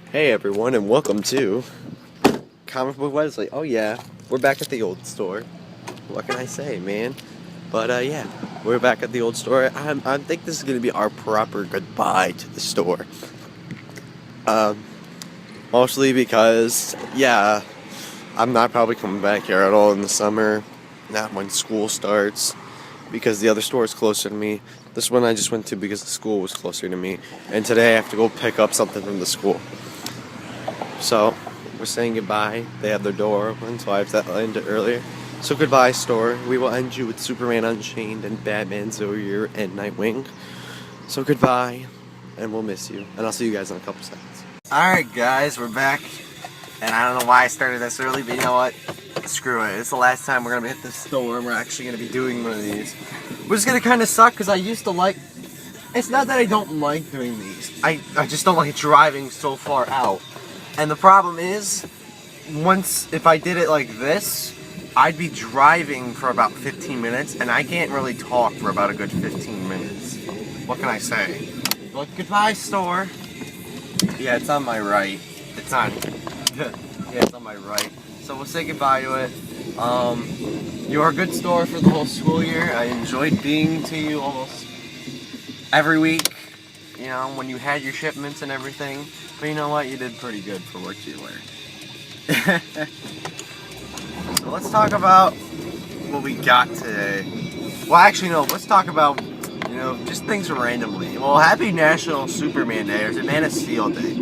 Hey everyone, and welcome to Comic Book Wesley. Oh yeah, we're back at the old store. What can I say, man? But yeah, we're back at the old store. I think this is gonna be our proper goodbye to the store. Um, Mostly because yeah, I'm not probably coming back here at all in the summer. Not when school starts, because the other store is closer to me. This one I just went to because the school was closer to me, and today I have to go pick up something from the school. So, we're saying goodbye. They have their door open, so I have to end it earlier. So goodbye, store. We will end you with Superman Unchained and Batman Zero Year and Nightwing. So goodbye, and we'll miss you. And I'll see you guys in a couple seconds. Alright guys, we're back. And I don't know why I started this early, but you know what? Screw it. It's the last time we're going to be at this store and we're actually going to be doing one of these. Which is going to kind of suck because I used to like... It's not that I don't like doing these. I just don't like driving so far out. And the problem is, if I did it like this, I'd be driving for about 15 minutes, and I can't really talk for about a good 15 minutes. What can I say? But goodbye, store. Yeah, it's on my right. It's on. Yeah, it's on my right. So we'll say goodbye to it. You're a good store for the whole school year. I enjoyed being to you almost every week. You know, when you had your shipments and everything. But you know what? You did pretty good for what you learned. So let's talk about what we got today. Well, actually, no. Let's talk about, just things randomly. Well, happy National Superman Day, or is it Man of Steel Day?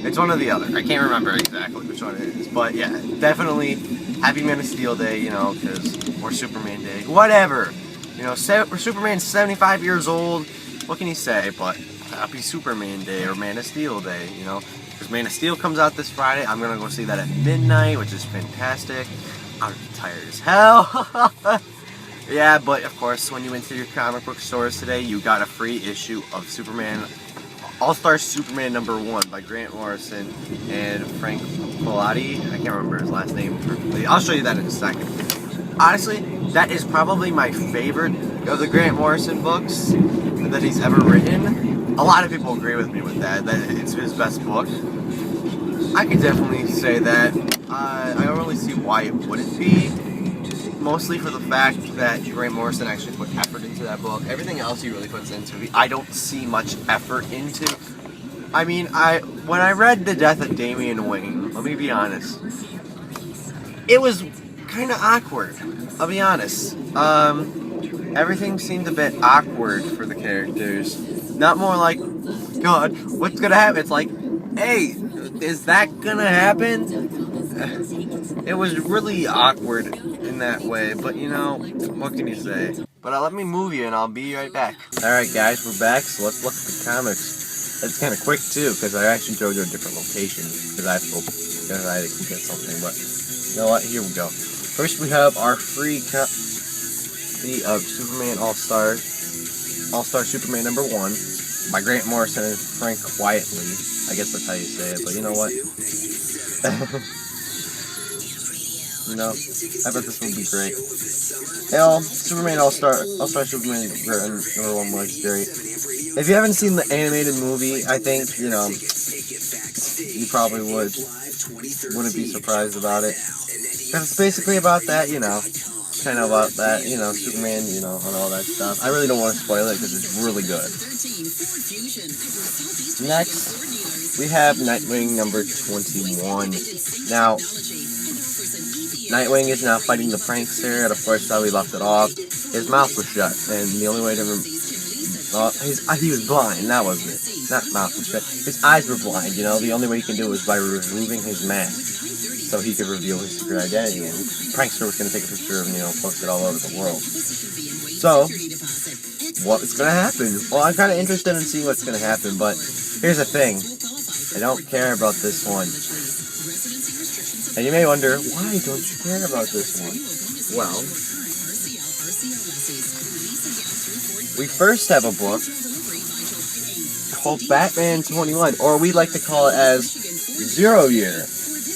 It's one or the other. I can't remember exactly which one it is. But yeah, definitely happy Man of Steel Day, because, or Superman Day. Whatever. Superman's 75 years old. What can you say? But happy Superman Day or Man of Steel Day, because Man of Steel comes out this Friday. I'm gonna go see that at midnight, which is fantastic. I'm tired as hell. Yeah, but of course, when you went to your comic book stores today, you got a free issue of Superman, All-Star Superman #1 by Grant Morrison and Frank Pilati. I can't remember his last name perfectly. I'll show you that in a second. Honestly, that is probably my favorite of the Grant Morrison books that he's ever written. A lot of people agree with me with that it's his best book. I can definitely say that. I don't really see why it wouldn't be. Mostly for the fact that Grant Morrison actually put effort into that book. Everything else he really puts into it, I don't see much effort into. I mean, when I read The Death of Damian Wayne, let me be honest, it was kind of awkward. I'll be honest. Everything seemed a bit awkward for the characters. Not more like, God, what's gonna happen? It's like, hey, is that gonna happen? It was really awkward in that way, but what can you say? But let me move you and I'll be right back. Alright guys, we're back, so let's look at the comics. It's kind of quick too, because I actually drove to a different location, because I had to go get something, but you know what, here we go. First we have our free copy of Superman All-Star Superman #1 by Grant Morrison and Frank Quietly. I guess that's how you say it, but you know what? I bet this will be great. Superman All-Star Superman #1 was great. If you haven't seen the animated movie, I think, you probably wouldn't be surprised about it. Because it's basically about that, kind of about that, Superman, and all that stuff. I really don't want to spoil it because it's really good. Next, we have Nightwing #21. Now, Nightwing is now fighting the prankster. At first, how we left it off, his mouth was shut, and the only way to he was blind. That was it. Not mouth was shut. His eyes were blind. The only way he can do it was by removing his mask, so he could reveal his secret identity. And prankster was going to take a picture of him, post it all over the world. So, what's going to happen? Well, I'm kind of interested in seeing what's going to happen, but here's the thing. I don't care about this one. And you may wonder, why don't you care about this one? Well, we first have a book called Batman 21, or we like to call it as 0 Year.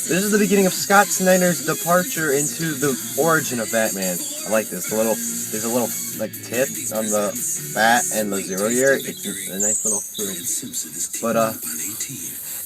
This is the beginning of Scott Snyder's departure into the origin of Batman. I like this. There's a little tip on the bat and the 0 Year. It's a nice little thing. But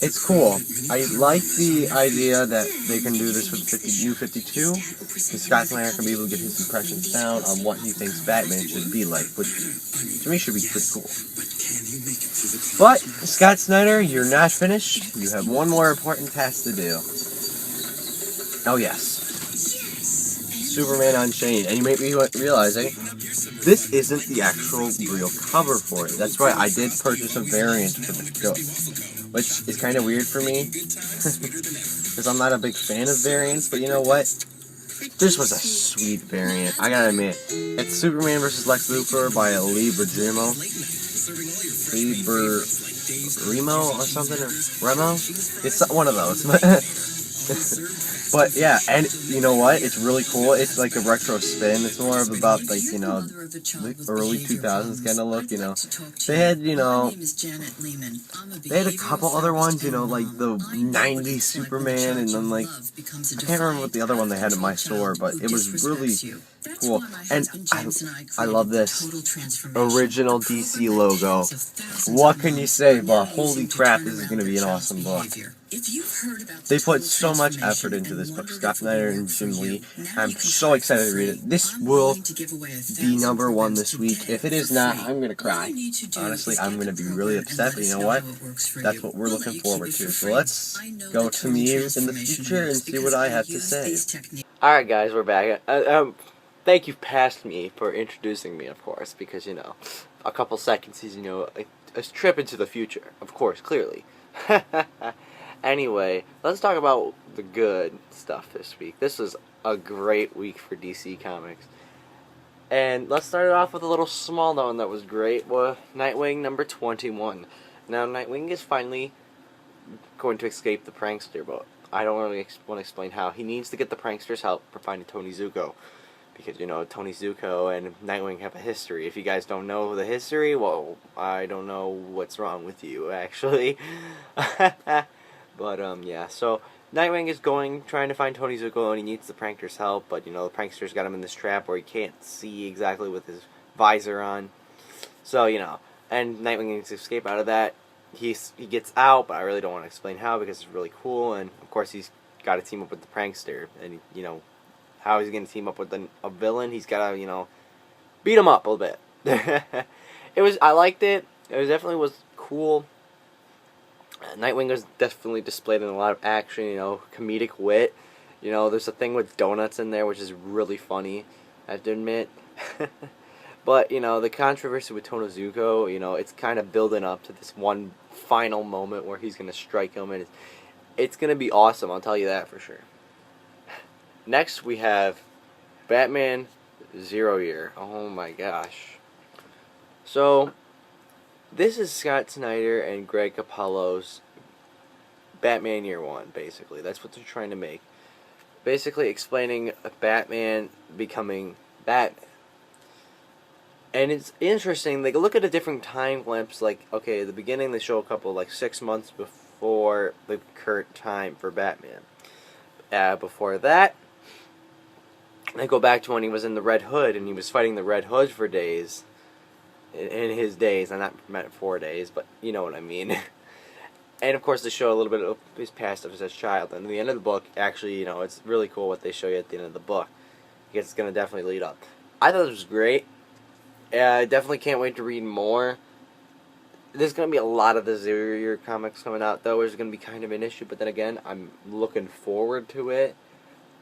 It's cool. I like the idea that they can do this with New 52, because Scott Snyder can be able to get his impressions down on what he thinks Batman should be like, which to me should be pretty cool. But, Scott Snyder, you're not finished. You have one more important task to do. Oh yes. Superman Unchained. And you may be realizing, this isn't the actual real cover for it. That's right, I did purchase a variant for the book, which is kind of weird for me, because I'm not a big fan of variants, but you know what? This was a sweet variant, I gotta admit. It's Superman vs. Lex Luthor by Lee Bergermo. Remo or something? Remo? It's one of those. But yeah, and you know what? It's really cool. It's like a retro spin. It's more of about like, you know, the early 2000s kind of look, you know. They had, you know, they had a couple other ones, you know, like the 90s Superman, and then like, I can't remember what the other one they had in my store, but it was really cool. And I love this original DC logo. What can you say, but holy crap, this is going to be an awesome book. They put so much effort into this book, Scott Snyder and Jim Lee. I'm so excited to read it. This will be #1 this week. If it is not, I'm going to cry. Honestly, I'm going to be really upset, but you know what? That's what we're looking forward to. So let's go to me in the future and see what I have to say. Alright guys, we're back. Thank you past me for introducing me, of course, because, you know, a couple seconds is, you know, a trip into the future, of course, clearly. Anyway, let's talk about the good stuff this week. This was a great week for DC Comics. And let's start it off with a little small known that was great. Well, Nightwing number 21. Now, Nightwing is finally going to escape the prankster, but I don't really want to explain how. He needs to get the prankster's help for finding Tony Zuko. Because, you know, Tony Zuko and Nightwing have a history. If you guys don't know the history, well, I don't know what's wrong with you, actually. But, yeah, so Nightwing is trying to find Tony Zuko, and he needs the prankster's help, but, you know, the prankster's got him in this trap where he can't see exactly with his visor on. So, you know, and Nightwing needs to escape out of that. He gets out, but I really don't want to explain how, because it's really cool, and, of course, he's got to team up with the prankster, and, you know, how he's going to team up with a villain, he's got to, you know, beat him up a little bit. I liked it. It definitely was cool. Nightwing was definitely displayed in a lot of action, you know, comedic wit. You know, there's a thing with donuts in there, which is really funny, I have to admit. But, you know, the controversy with Tony Zuko, you know, it's kind of building up to this one final moment where he's going to strike him, and it's going to be awesome, I'll tell you that for sure. Next, we have Batman 0 Year. Oh my gosh. So, this is Scott Snyder and Greg Capullo's Batman Year 1, basically. That's what they're trying to make. Basically explaining Batman becoming Batman. And it's interesting, they look at a different time glimpse, like, okay, at the beginning they show a couple, like, 6 months before the current time for Batman. Before that, they go back to when he was in the Red Hood, and he was fighting the Red Hood for days. In his days, I'm not meant 4 days, but you know what I mean. And of course they show a little bit of his past as a child. And at the end of the book, actually, you know, it's really cool what they show you at the end of the book. Because it's going to definitely lead up. I thought it was great. I definitely can't wait to read more. There's going to be a lot of the 0 Year comics coming out, though, which is going to be kind of an issue. But then again, I'm looking forward to it.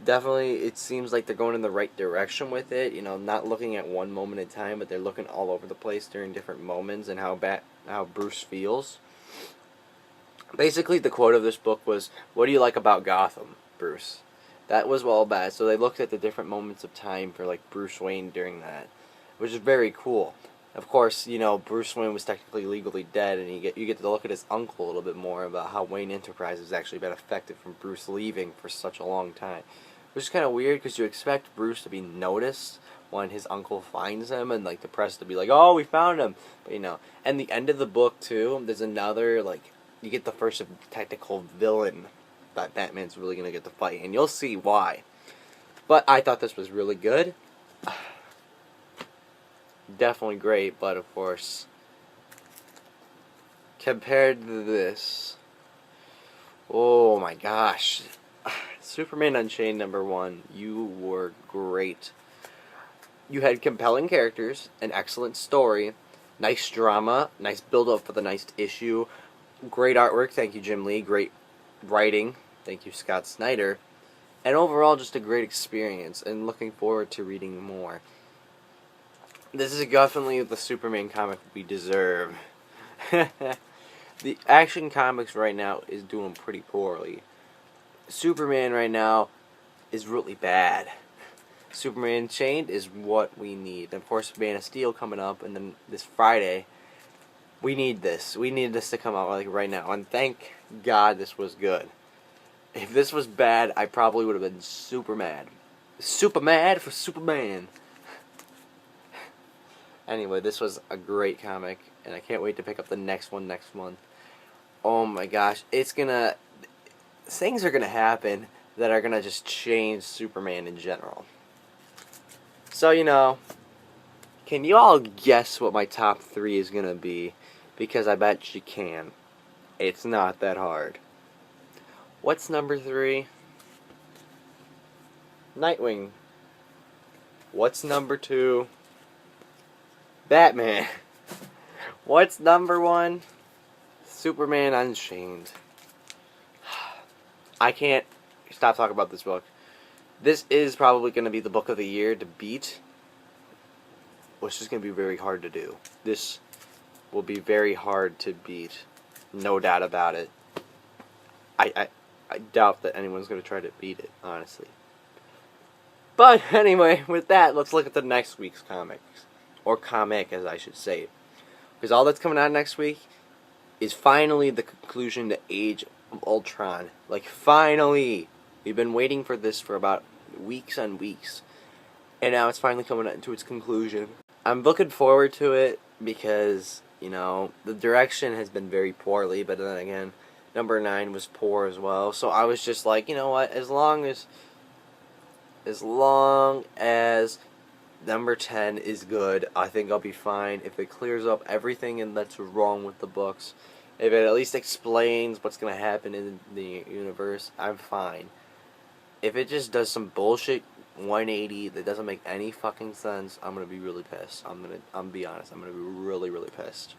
Definitely, it seems like they're going in the right direction with it. You know, not looking at one moment in time, but they're looking all over the place during different moments and how Bruce feels. Basically, the quote of this book was, "What do you like about Gotham, Bruce?" That was well bad. So they looked at the different moments of time for like Bruce Wayne during that, which is very cool. Of course, you know, Bruce Wayne was technically legally dead, and you get to look at his uncle a little bit more about how Wayne Enterprises actually been affected from Bruce leaving for such a long time. Which is kind of weird, because you expect Bruce to be noticed when his uncle finds him, and like the press to be like, "Oh, we found him." But you know, and the end of the book too, there's another, like, you get the first technical villain that Batman's really gonna get to fight, and you'll see why. But I thought this was really good. Definitely great, but of course, compared to this, Oh my gosh. Superman Unchained #1. You were great. You had compelling characters, an excellent story, nice drama, nice build up for the nice issue, great artwork, thank you Jim Lee, great writing, thank you Scott Snyder, and overall just a great experience and looking forward to reading more. This is definitely the Superman comic we deserve. The Action Comics right now is doing pretty poorly. Superman right now is really bad. Superman Unchained is what we need. And of course, Man of Steel coming up, and then this Friday, we need this. We need this to come out like right now. And thank God this was good. If this was bad, I probably would have been super mad. Super mad for Superman. Anyway, this was a great comic, and I can't wait to pick up the next one next month. Oh my gosh, things are gonna happen that are gonna just change Superman in general. So, can you all guess what my top 3 is gonna be? Because I bet you can. It's not that hard. What's number 3? Nightwing. What's number 2? Batman. What's number 1? Superman Unchained. I can't stop talking about this book. This is probably going to be the book of the year to beat, which is going to be very hard to do. This will be very hard to beat, no doubt about it. I doubt that anyone's going to try to beat it, honestly. But anyway, with that, let's look at the next week's comics. Or comic, as I should say. Because all that's coming out next week is finally the conclusion to Age of Ultron. Like, finally! We've been waiting for this for about weeks and weeks. And now it's finally coming to its conclusion. I'm looking forward to it because, the direction has been very poorly. But then again, number 9 was poor as well. So I was just like, you know what? As long as number 10 is good, I think I'll be fine. If it clears up everything that's wrong with the books, if it at least explains what's going to happen in the universe, I'm fine. If it just does some bullshit 180 that doesn't make any fucking sense, I'm going to be really pissed. I'm going to be honest. I'm going to be really, really pissed.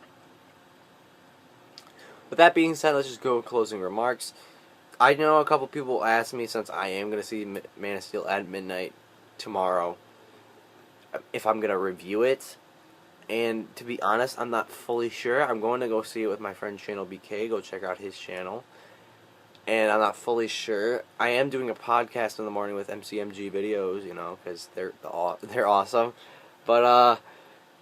With that being said, let's just go with closing remarks. I know a couple people asked me, since I am going to see Man of Steel at midnight tomorrow, if I'm going to review it. And to be honest, I'm not fully sure. I'm going to go see it with my friend Channel BK. Go check out his channel. And I'm not fully sure. I am doing a podcast in the morning with MCMG videos, because they're awesome. But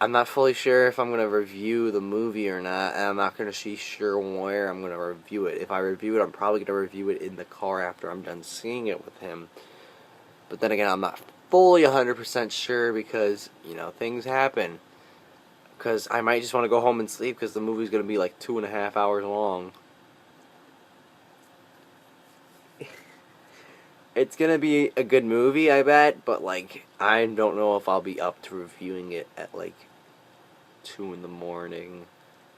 I'm not fully sure if I'm going to review the movie or not. And I'm not going to be sure where I'm going to review it. If I review it, I'm probably going to review it in the car after I'm done seeing it with him. But then again, I'm not fully 100% sure because, things happen. Because I might just want to go home and sleep because the movie's going to be like 2.5 hours long. It's going to be a good movie, I bet, but I don't know if I'll be up to reviewing it at 2 in the morning.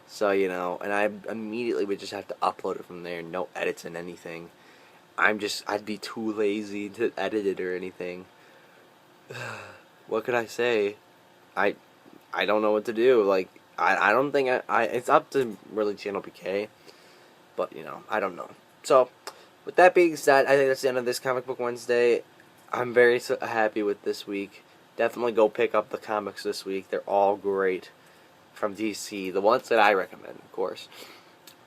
So, and I immediately would just have to upload it from there, no edits and anything. I'd be too lazy to edit it or anything. What could I say? I don't know what to do. I don't think it's up to really Channel PK, but I don't know. So, with that being said, I think that's the end of this Comic Book Wednesday. I'm very happy with this week. Definitely go pick up the comics this week. They're all great from DC. The ones that I recommend, of course.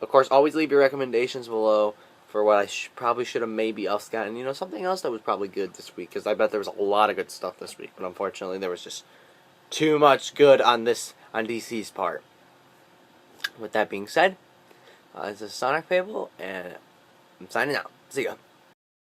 Of course, always leave your recommendations below for what I probably should have maybe else gotten. Something else that was probably good this week, because I bet there was a lot of good stuff this week. But unfortunately, there was just too much good on DC's part. With that being said, this is Sonic Fable, and I'm signing out. See ya.